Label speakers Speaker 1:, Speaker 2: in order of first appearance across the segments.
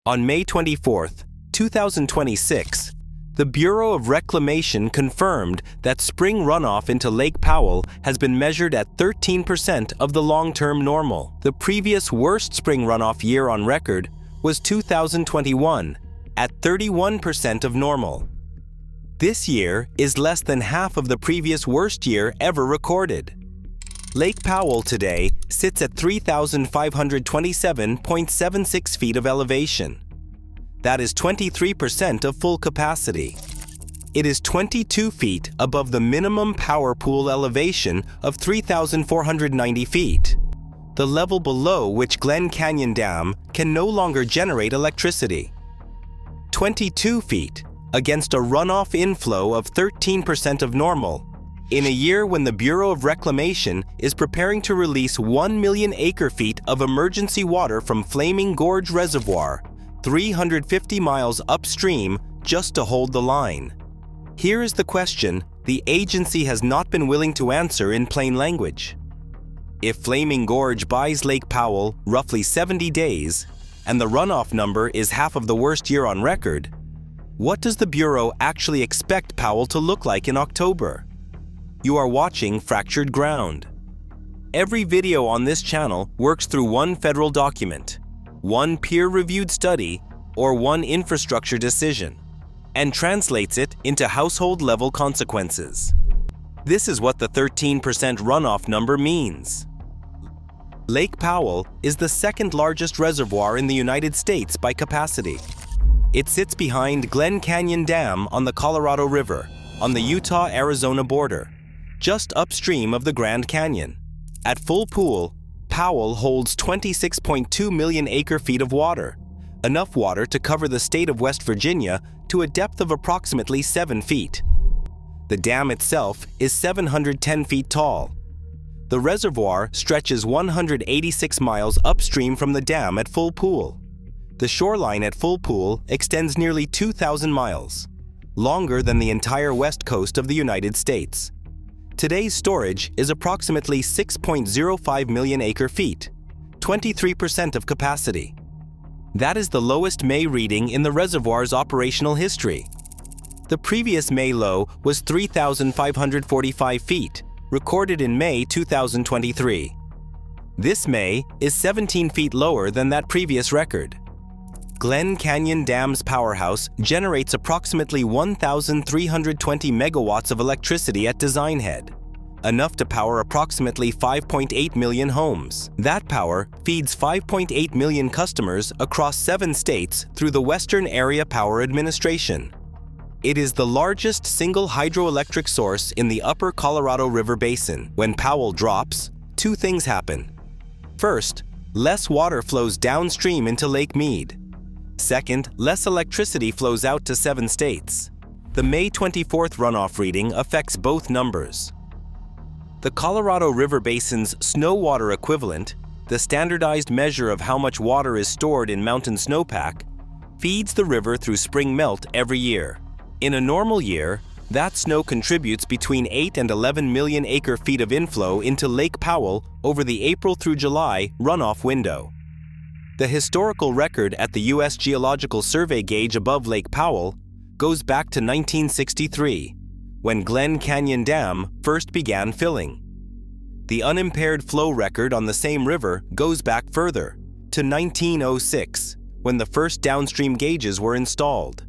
Speaker 1: On May 24, 2026, the Bureau of Reclamation confirmed that spring runoff into Lake Powell has been measured at 13% of the long-term normal. The previous worst spring runoff year on record was 2021, at 31% of normal. This year is less than half of the previous worst year ever recorded. Lake Powell today sits at 3,527.76 feet of elevation. That is 23% of full capacity. It is 22 feet above the minimum power pool elevation of 3,490 feet, the level below which Glen Canyon Dam can no longer generate electricity. 22 feet against a runoff inflow of 13% of normal, in a year when the Bureau of Reclamation is preparing to release 1 million acre-feet of emergency water from Flaming Gorge Reservoir, 350 miles upstream, just to hold the line. Here is the question the agency has not been willing to answer in plain language. If Flaming Gorge buys Lake Powell roughly 70 days, and the runoff number is half of the worst year on record, what does the Bureau actually expect Powell to look like in October? You are watching Fractured Ground. Every video on this channel works through one federal document, one peer-reviewed study, or one infrastructure decision, and translates it into household-level consequences. This is what the 13% runoff number means. Lake Powell is the second largest reservoir in the United States by capacity. It sits behind Glen Canyon Dam on the Colorado River, on the Utah-Arizona border, just upstream of the Grand Canyon. At full pool, Powell holds 26.2 million acre-feet of water, enough water to cover the state of West Virginia to a depth of approximately 7 feet. The dam itself is 710 feet tall. The reservoir stretches 186 miles upstream from the dam at full pool. The shoreline at full pool extends nearly 2,000 miles, longer than the entire west coast of the United States. Today's storage is approximately 6.05 million acre-feet, 23% of capacity. That is the lowest May reading in the reservoir's operational history. The previous May low was 3,545 feet, recorded in May 2023. This May is 17 feet lower than that previous record. Glen Canyon Dam's powerhouse generates approximately 1,320 megawatts of electricity at design head, enough to power approximately 5.8 million homes. That power feeds 5.8 million customers across 7 states through the Western Area Power Administration. It is the largest single hydroelectric source in the upper Colorado River Basin. When Powell drops, 2 things happen. First, less water flows downstream into Lake Mead. Second, less electricity flows out to 7 states. The May 24th runoff reading affects both numbers. The Colorado River Basin's snow water equivalent, the standardized measure of how much water is stored in mountain snowpack, feeds the river through spring melt every year. In a normal year, that snow contributes between 8 and 11 million acre-feet of inflow into Lake Powell over the April through July runoff window. The historical record at the U.S. Geological Survey gauge above Lake Powell goes back to 1963, when Glen Canyon Dam first began filling. The unimpaired flow record on the same river goes back further, to 1906, when the first downstream gauges were installed.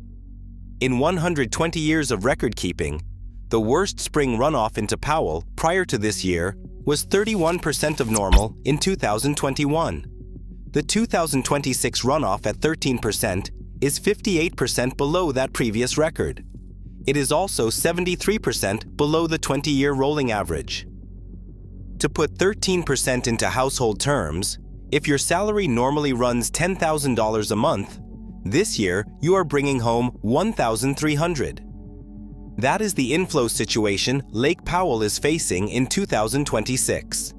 Speaker 1: In 120 years of record keeping, the worst spring runoff into Powell prior to this year was 31% of normal in 2021. The 2026 runoff at 13% is 58% below that previous record. It is also 73% below the 20-year rolling average. To put 13% into household terms, if your salary normally runs $10,000 a month, this year you are bringing home $1,300. That is the inflow situation Lake Powell is facing in 2026.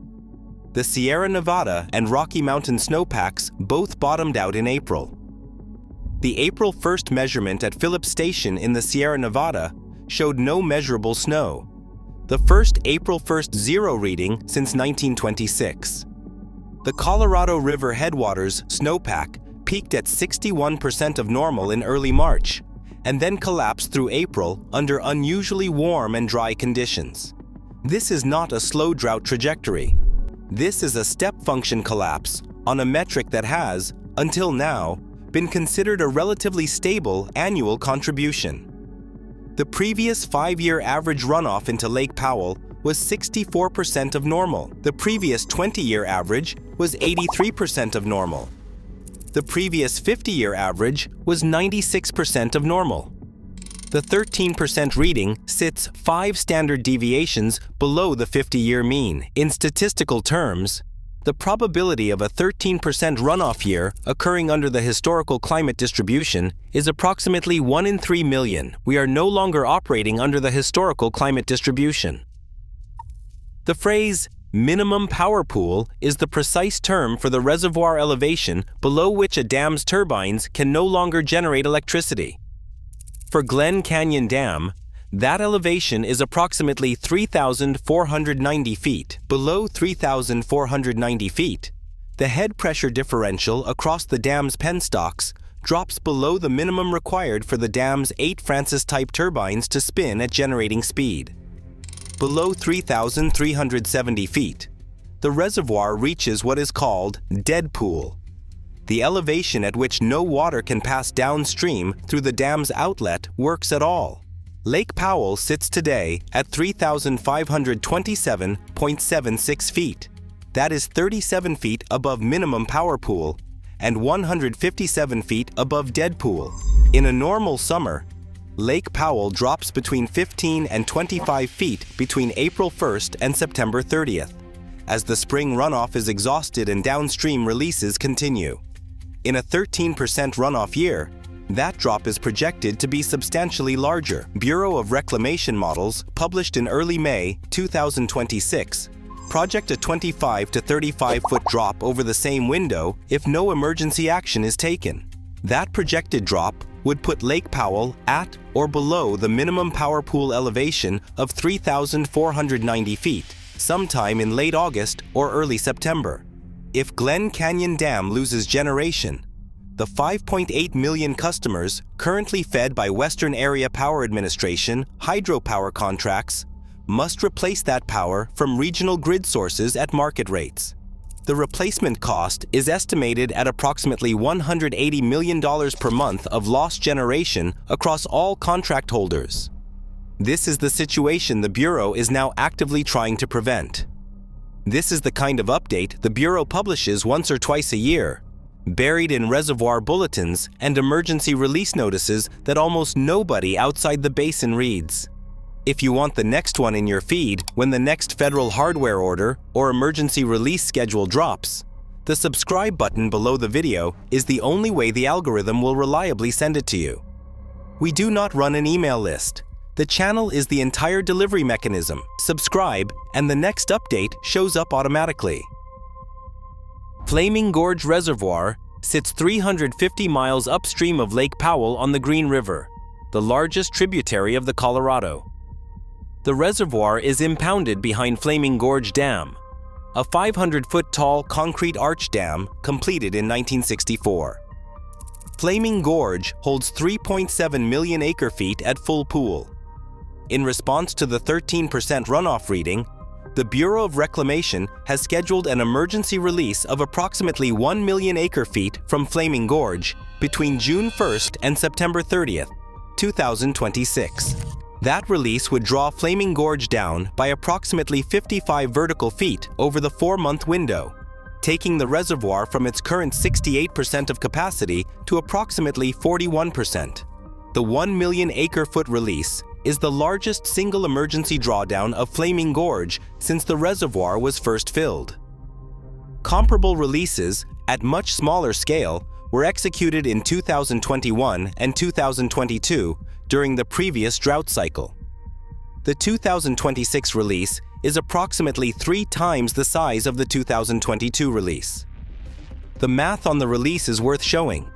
Speaker 1: The Sierra Nevada and Rocky Mountain snowpacks both bottomed out in April. The April 1st measurement at Phillips Station in the Sierra Nevada showed no measurable snow, the first April 1st zero reading since 1926. The Colorado River headwaters snowpack peaked at 61% of normal in early March, and then collapsed through April under unusually warm and dry conditions. This is not a slow drought trajectory. This is a step function collapse on a metric that has, until now, been considered a relatively stable annual contribution. The previous 5-year average runoff into Lake Powell was 64% of normal. The previous 20-year average was 83% of normal. The previous 50-year average was 96% of normal. The 13% reading sits 5 standard deviations below the 50-year mean. In statistical terms, the probability of a 13% runoff year occurring under the historical climate distribution is approximately 1 in 3 million. We are no longer operating under the historical climate distribution. The phrase minimum power pool is the precise term for the reservoir elevation below which a dam's turbines can no longer generate electricity. For Glen Canyon Dam, that elevation is approximately 3,490 feet. Below 3,490 feet, the head pressure differential across the dam's penstocks drops below the minimum required for the dam's 8 Francis-type turbines to spin at generating speed. Below 3,370 feet, the reservoir reaches what is called dead pool, the elevation at which no water can pass downstream through the dam's outlet works at all. Lake Powell sits today at 3,527.76 feet. That is 37 feet above minimum power pool and 157 feet above dead pool. In a normal summer, Lake Powell drops between 15 and 25 feet between April 1st and September 30th, as the spring runoff is exhausted and downstream releases continue. In a 13% runoff year, that drop is projected to be substantially larger. Bureau of Reclamation models published in early May 2026 project a 25 to 35 foot drop over the same window if no emergency action is taken. That projected drop would put Lake Powell at or below the minimum power pool elevation of 3,490 feet, sometime in late August or early September. If Glen Canyon Dam loses generation, the 5.8 million customers currently fed by Western Area Power Administration hydropower contracts must replace that power from regional grid sources at market rates. The replacement cost is estimated at approximately $180 million per month of lost generation across all contract holders. This is the situation the Bureau is now actively trying to prevent. This is the kind of update the Bureau publishes once or twice a year, buried in reservoir bulletins and emergency release notices that almost nobody outside the basin reads. If you want the next one in your feed when the next federal hardware order or emergency release schedule drops, the subscribe button below the video is the only way the algorithm will reliably send it to you. We do not run an email list. The channel is the entire delivery mechanism. Subscribe, and the next update shows up automatically. Flaming Gorge Reservoir sits 350 miles upstream of Lake Powell on the Green River, the largest tributary of the Colorado. The reservoir is impounded behind Flaming Gorge Dam, a 500-foot-tall concrete arch dam completed in 1964. Flaming Gorge holds 3.7 million acre-feet at full pool. In response to the 13% runoff reading, the Bureau of Reclamation has scheduled an emergency release of approximately 1 million acre-feet from Flaming Gorge between June 1st and September 30th, 2026. That release would draw Flaming Gorge down by approximately 55 vertical feet over the 4-month window, taking the reservoir from its current 68% of capacity to approximately 41%. The 1 million acre-foot release is the largest single emergency drawdown of Flaming Gorge since the reservoir was first filled. Comparable releases, at much smaller scale, were executed in 2021 and 2022 during the previous drought cycle. The 2026 release is approximately 3 times the size of the 2022 release. The math on the release is worth showing.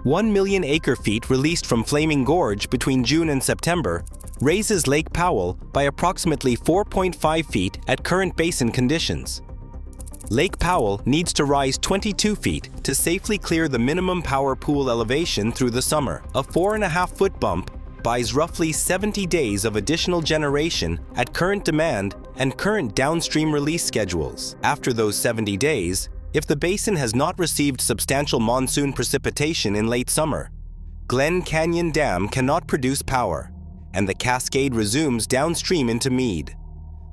Speaker 1: 1 million acre-feet released from Flaming Gorge between June and September raises Lake Powell by approximately 4.5 feet at current basin conditions. Lake Powell needs to rise 22 feet to safely clear the minimum power pool elevation through the summer. A 4.5-foot bump buys roughly 70 days of additional generation at current demand and current downstream release schedules. After those 70 days, if the basin has not received substantial monsoon precipitation in late summer, Glen Canyon Dam cannot produce power, and the cascade resumes downstream into Meade.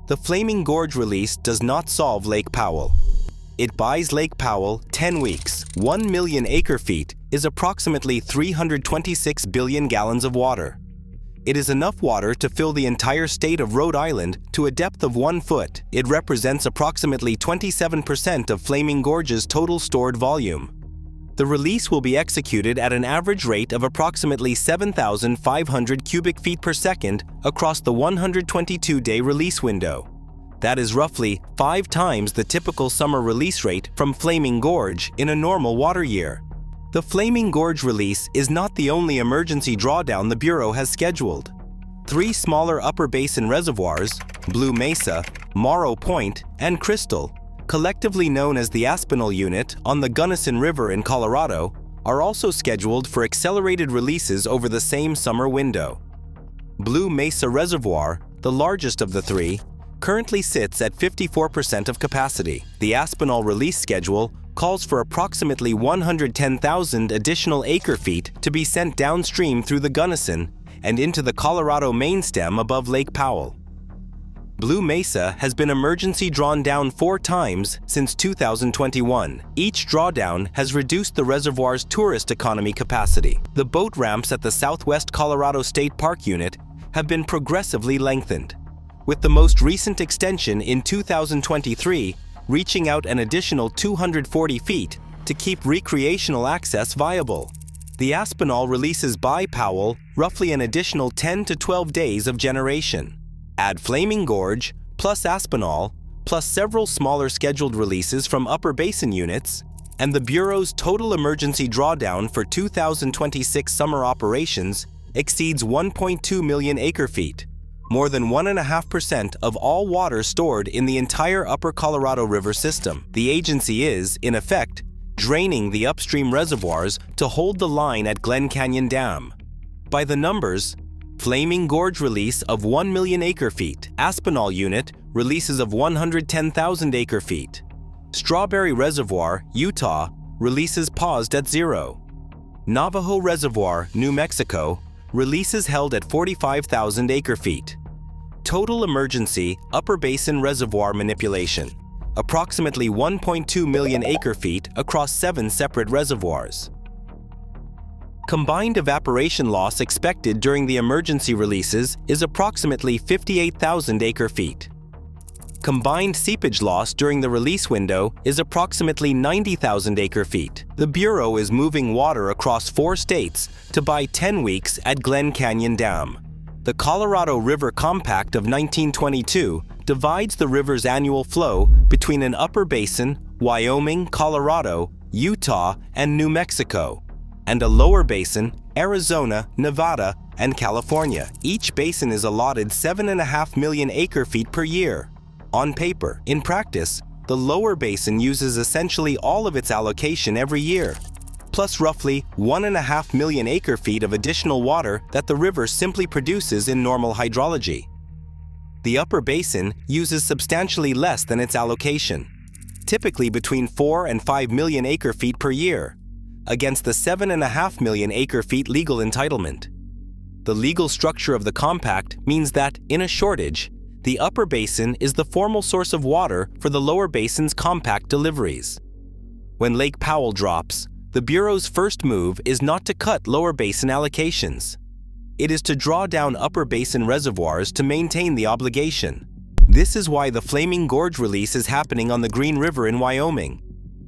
Speaker 1: The Flaming Gorge release does not solve Lake Powell. It buys Lake Powell 10 weeks. 1 million acre-feet is approximately 326 billion gallons of water. It is enough water to fill the entire state of Rhode Island to a depth of 1 foot. It represents approximately 27% of Flaming Gorge's total stored volume. The release will be executed at an average rate of approximately 7,500 cubic feet per second across the 122-day release window. That is roughly 5 times the typical summer release rate from Flaming Gorge in a normal water year. The Flaming Gorge release is not the only emergency drawdown the Bureau has scheduled. 3 smaller upper basin reservoirs, Blue Mesa, Morrow Point, and Crystal, collectively known as the Aspinall Unit on the Gunnison River in Colorado, are also scheduled for accelerated releases over the same summer window. Blue Mesa Reservoir, the largest of the 3, currently sits at 54% of capacity. The Aspinall release schedule calls for approximately 110,000 additional acre-feet to be sent downstream through the Gunnison and into the Colorado main stem above Lake Powell. Blue Mesa has been emergency drawn down 4 times since 2021. Each drawdown has reduced the reservoir's tourist economy capacity. The boat ramps at the Southwest Colorado State Park Unit have been progressively lengthened, with the most recent extension in 2023 reaching out an additional 240 feet to keep recreational access viable. The Aspinall releases by Powell roughly an additional 10 to 12 days of generation. Add Flaming Gorge, plus Aspinall, plus several smaller scheduled releases from upper basin units, and the Bureau's total emergency drawdown for 2026 summer operations exceeds 1.2 million acre-feet, more than 1.5% of all water stored in the entire upper Colorado River system. The agency is, in effect, draining the upstream reservoirs to hold the line at Glen Canyon Dam. By the numbers, Flaming Gorge release of 1 million acre-feet, Aspinall Unit releases of 110,000 acre-feet. Strawberry Reservoir, Utah releases paused at 0. Navajo Reservoir, New Mexico releases held at 45,000 acre-feet. Total emergency upper basin reservoir manipulation, approximately 1.2 million acre-feet across 7 separate reservoirs. Combined evaporation loss expected during the emergency releases is approximately 58,000 acre-feet. Combined seepage loss during the release window is approximately 90,000 acre-feet. The Bureau is moving water across 4 states to buy 10 weeks at Glen Canyon Dam. The Colorado River Compact of 1922 divides the river's annual flow between an upper basin, Wyoming, Colorado, Utah, and New Mexico, and a lower basin, Arizona, Nevada, and California. Each basin is allotted 7.5 million acre-feet per year. On paper, in practice, the lower basin uses essentially all of its allocation every year, plus roughly 1.5 million acre-feet of additional water that the river simply produces in normal hydrology. The upper basin uses substantially less than its allocation, typically between 4 and 5 million acre-feet per year, against the 7.5 million acre-feet legal entitlement. The legal structure of the compact means that, in a shortage, the upper basin is the formal source of water for the lower basin's compact deliveries. When Lake Powell drops, the Bureau's first move is not to cut lower basin allocations. It is to draw down upper basin reservoirs to maintain the obligation. This is why the Flaming Gorge release is happening on the Green River in Wyoming,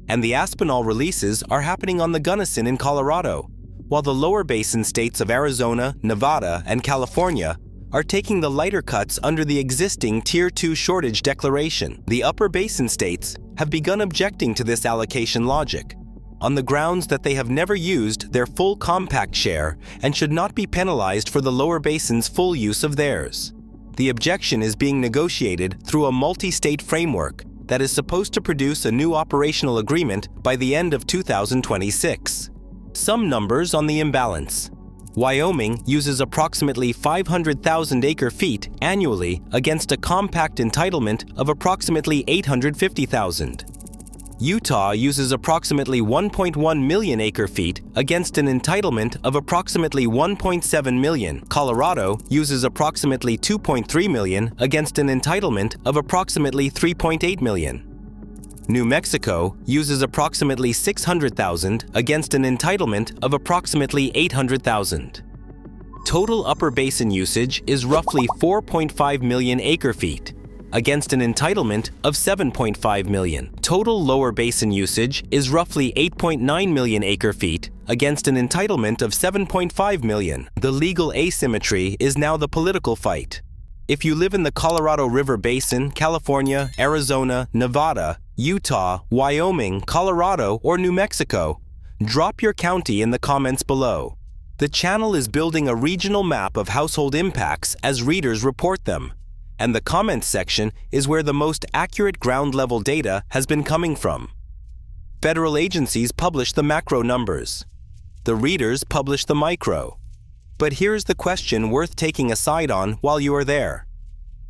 Speaker 1: and the Aspinall releases are happening on the Gunnison in Colorado, while the lower basin states of Arizona, Nevada, and California are taking the lighter cuts under the existing Tier 2 shortage declaration. The upper basin states have begun objecting to this allocation logic, on the grounds that they have never used their full compact share and should not be penalized for the lower basin's full use of theirs. The objection is being negotiated through a multi-state framework that is supposed to produce a new operational agreement by the end of 2026. Some numbers on the imbalance. Wyoming uses approximately 500,000 acre-feet annually against a compact entitlement of approximately 850,000. Utah uses approximately 1.1 million acre-feet against an entitlement of approximately 1.7 million. Colorado uses approximately 2.3 million against an entitlement of approximately 3.8 million. New Mexico uses approximately 600,000 against an entitlement of approximately 800,000. Total upper basin usage is roughly 4.5 million acre-feet against an entitlement of 7.5 million. Total lower basin usage is roughly 8.9 million acre-feet against an entitlement of 7.5 million. The legal asymmetry is now the political fight. If you live in the Colorado River Basin, California, Arizona, Nevada, Utah, Wyoming, Colorado, or New Mexico, drop your county in the comments below. The channel is building a regional map of household impacts as readers report them, and the comments section is where the most accurate ground-level data has been coming from. Federal agencies publish the macro numbers. The readers publish the micro. But here's the question worth taking a side on while you are there.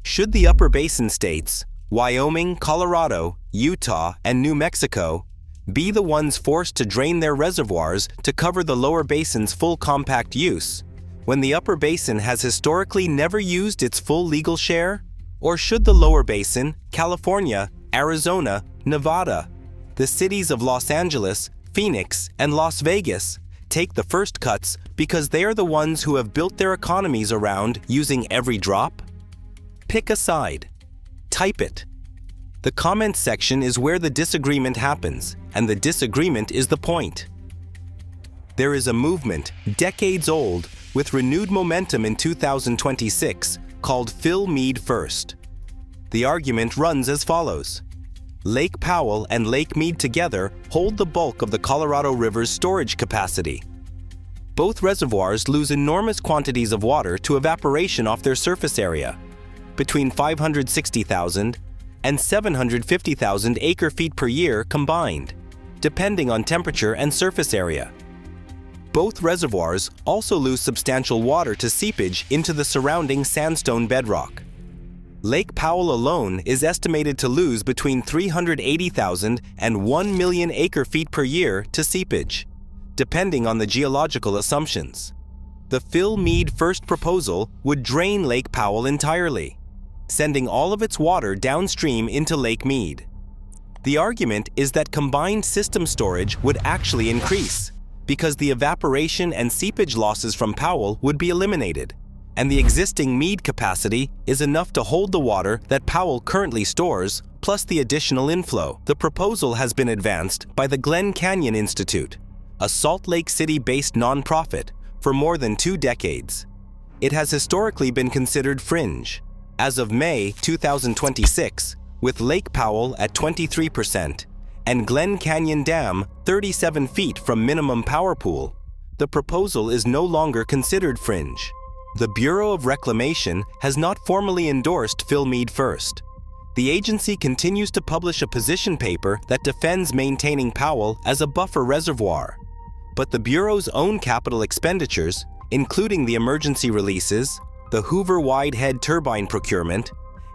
Speaker 1: Should the upper basin states, Wyoming, Colorado, Utah, and New Mexico, be the ones forced to drain their reservoirs to cover the lower basin's full compact use, when the upper basin has historically never used its full legal share? Or should the lower basin, California, Arizona, Nevada, the cities of Los Angeles, Phoenix, and Las Vegas, take the first cuts because they are the ones who have built their economies around using every drop? Pick a side. Type it. The comments section is where the disagreement happens, and the disagreement is the point. There is a movement, decades old, with renewed momentum in 2026, called Fill Mead First. The argument runs as follows. Lake Powell and Lake Mead together hold the bulk of the Colorado River's storage capacity. Both reservoirs lose enormous quantities of water to evaporation off their surface area, between 560,000 and 750,000 acre-feet per year combined, depending on temperature and surface area. Both reservoirs also lose substantial water to seepage into the surrounding sandstone bedrock. Lake Powell alone is estimated to lose between 380,000 and 1 million acre-feet per year to seepage, depending on the geological assumptions. The Fill Mead First proposal would drain Lake Powell entirely, sending all of its water downstream into Lake Mead. The argument is that combined system storage would actually increase, because the evaporation and seepage losses from Powell would be eliminated, and the existing Mead capacity is enough to hold the water that Powell currently stores, plus the additional inflow. The proposal has been advanced by the Glen Canyon Institute, a Salt Lake City-based nonprofit, for more than 2 decades. It has historically been considered fringe. As of May 2026, with Lake Powell at 23%, and Glen Canyon Dam 37 feet from minimum power pool, the proposal is no longer considered fringe. The Bureau of Reclamation has not formally endorsed Fill Mead First. The agency continues to publish a position paper that defends maintaining Powell as a buffer reservoir. But the Bureau's own capital expenditures, including the emergency releases, the Hoover Wide Head turbine procurement,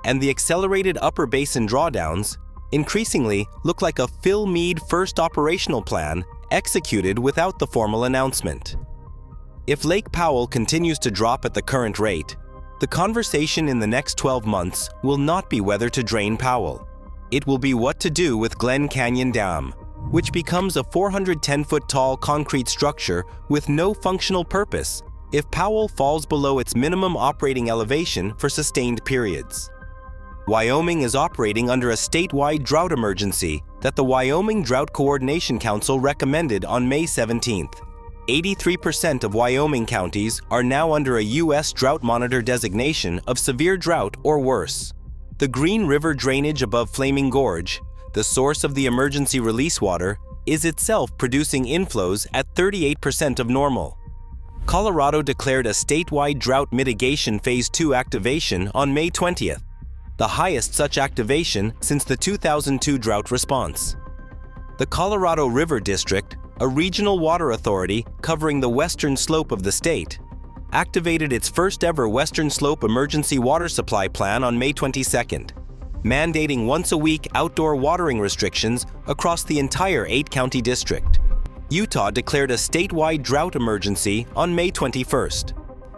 Speaker 1: and the accelerated upper basin drawdowns, increasingly look like a Fill Mead First operational plan executed without the formal announcement. If Lake Powell continues to drop at the current rate, the conversation in the next 12 months will not be whether to drain Powell. It will be what to do with Glen Canyon Dam, which becomes a 410-foot-tall concrete structure with no functional purpose if Powell falls below its minimum operating elevation for sustained periods. Wyoming is operating under a statewide drought emergency that the Wyoming Drought Coordination Council recommended on May 17th. 83% of Wyoming counties are now under a U.S. Drought Monitor designation of severe drought or worse. The Green River drainage above Flaming Gorge, the source of the emergency release water, is itself producing inflows at 38% of normal. Colorado declared a statewide drought mitigation Phase 2 activation on May 20th. the highest such activation since the 2002 drought response. The Colorado River District, a regional water authority covering the western slope of the state, activated its first-ever Western Slope Emergency Water Supply Plan on May 22nd, mandating once-a-week outdoor watering restrictions across the entire 8-county district. Utah declared a statewide drought emergency on May 21st,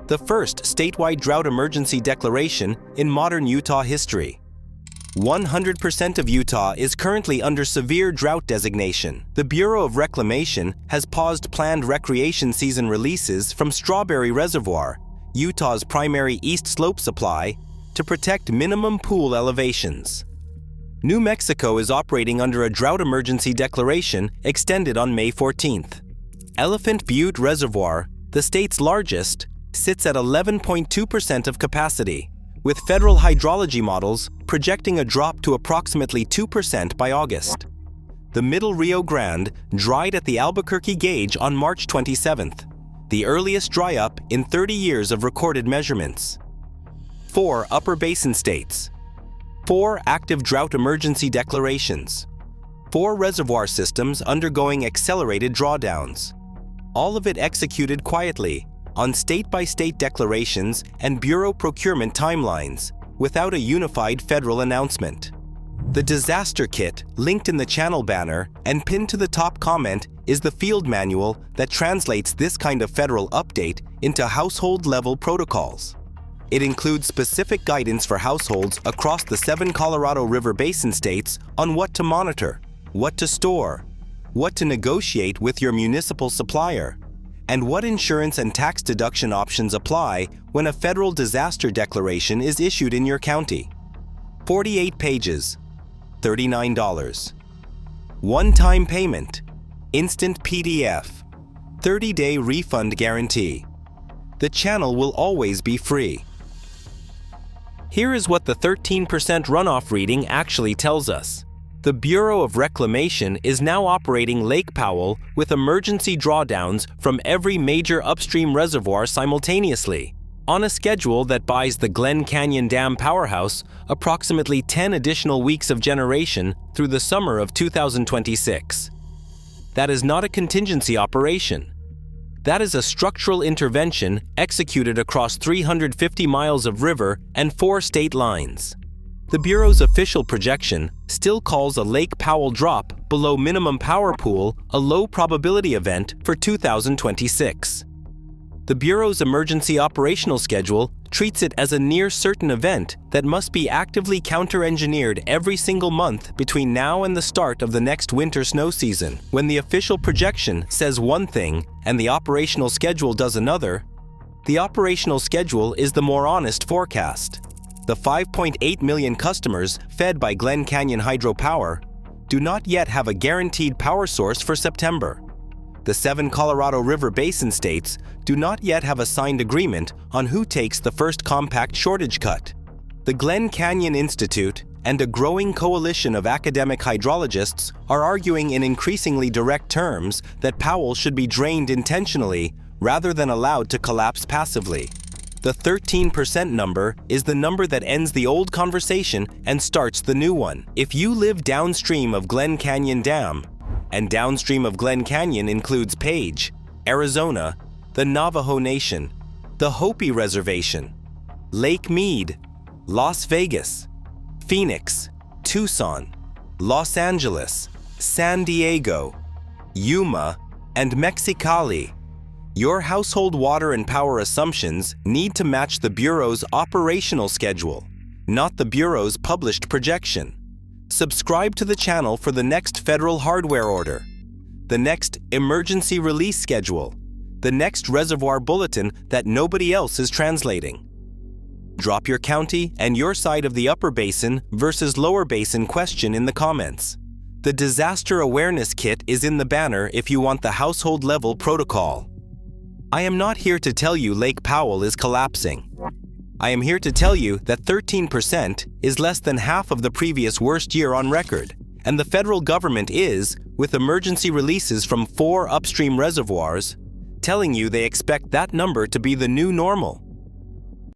Speaker 1: the first statewide drought emergency declaration in modern Utah history. 100% of Utah is currently under severe drought designation. The Bureau of Reclamation has paused planned recreation season releases from Strawberry Reservoir, Utah's primary east slope supply, to protect minimum pool elevations. New Mexico is operating under a drought emergency declaration extended on May 14th. Elephant Butte Reservoir, the state's largest, sits at 11.2% of capacity, with federal hydrology models projecting a drop to approximately 2% by August. The Middle Rio Grande dried at the Albuquerque gauge on March 27th, the earliest dry-up in 30 years of recorded measurements. 4 Upper Basin states. 4 active drought emergency declarations. 4 reservoir systems undergoing accelerated drawdowns. All of it executed quietly, on state-by-state declarations and Bureau procurement timelines, without a unified federal announcement. The disaster kit, linked in the channel banner and pinned to the top comment, is the field manual that translates this kind of federal update into household-level protocols. It includes specific guidance for households across the 7 Colorado River Basin states on what to monitor, what to store, what to negotiate with your municipal supplier, and what insurance and tax deduction options apply when a federal disaster declaration is issued in your county. 48 pages, $39. One-time payment, instant PDF, 30-day refund guarantee. The channel will always be free. Here is what the 13% runoff reading actually tells us. The Bureau of Reclamation is now operating Lake Powell with emergency drawdowns from every major upstream reservoir simultaneously, on a schedule that buys the Glen Canyon Dam powerhouse approximately 10 additional weeks of generation through the summer of 2026. That is not a contingency operation. That is a structural intervention executed across 350 miles of river and 4 state lines. The Bureau's official projection still calls a Lake Powell drop below minimum power pool a low probability event for 2026. The Bureau's emergency operational schedule treats it as a near-certain event that must be actively counter-engineered every single month between now and the start of the next winter snow season. When the official projection says one thing and the operational schedule does another, the operational schedule is the more honest forecast. The 5.8 million customers fed by Glen Canyon hydropower do not yet have a guaranteed power source for September. The 7 Colorado River Basin states do not yet have a signed agreement on who takes the first compact shortage cut. The Glen Canyon Institute and a growing coalition of academic hydrologists are arguing in increasingly direct terms that Powell should be drained intentionally rather than allowed to collapse passively. The 13% number is the number that ends the old conversation and starts the new one. If you live downstream of Glen Canyon Dam, and downstream of Glen Canyon includes Page, Arizona, the Navajo Nation, the Hopi Reservation, Lake Mead, Las Vegas, Phoenix, Tucson, Los Angeles, San Diego, Yuma, and Mexicali, your household water and power assumptions need to match the Bureau's operational schedule, not the Bureau's published projection. Subscribe to the channel for the next federal hardware order, the next emergency release schedule, the next reservoir bulletin that nobody else is translating. Drop your county and your side of the Upper Basin versus Lower Basin question in the comments. The Disaster Awareness Kit is in the banner if you want the household-level protocol. I am not here to tell you Lake Powell is collapsing. I am here to tell you that 13% is less than half of the previous worst year on record, and the federal government is, with emergency releases from 4 upstream reservoirs, telling you they expect that number to be the new normal.